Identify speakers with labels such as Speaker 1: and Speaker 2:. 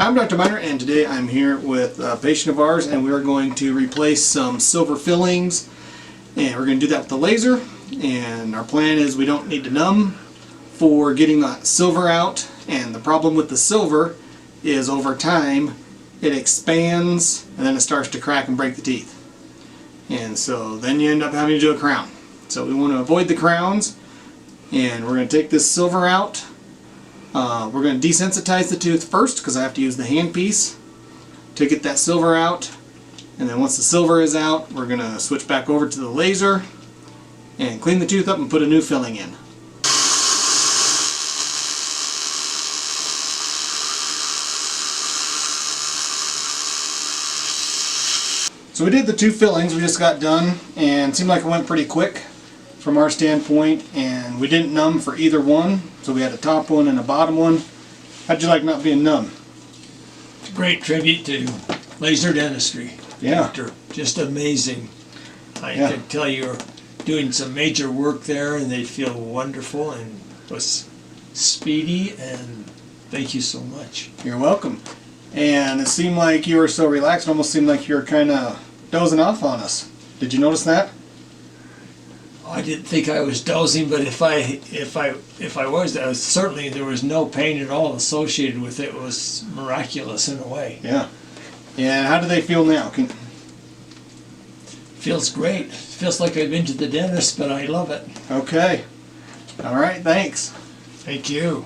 Speaker 1: I'm Dr. Miner, and today I'm here with a patient of ours, and we're going to replace some silver fillings, and we're going to do that with the laser. And our plan is we don't need to numb for getting the silver out, and the problem with the silver is over time it expands and then it starts to crack and break the teeth, and so then you end up having to do a crown. So we want to avoid the crowns, and we're going to take this silver out. We're going to desensitize the tooth first because I have to use the handpiece to get that silver out, and then once the silver is out we're going to switch back over to the laser and clean the tooth up and put a new filling in. So we did the two fillings, we just got done, and it seemed like it went pretty quick from our standpoint, and we didn't numb for either one, so we had a top one and a bottom one. How'd you like not being numb?
Speaker 2: It's a great tribute to laser dentistry.
Speaker 1: Yeah.
Speaker 2: Doctor. Just amazing. I can tell you're doing some major work there, and they feel wonderful, and it was speedy, and thank you so much.
Speaker 1: You're welcome. And it seemed like you were so relaxed, it almost seemed like you were kind of dozing off on us. Did you notice that?
Speaker 2: I didn't think I was dozing, but if I was, certainly there was no pain at all associated with it. It was miraculous in a way.
Speaker 1: Yeah. And how do they feel now?
Speaker 2: Feels great. Feels like I've been to the dentist, but I love it.
Speaker 1: Okay. All right, thanks.
Speaker 2: Thank you.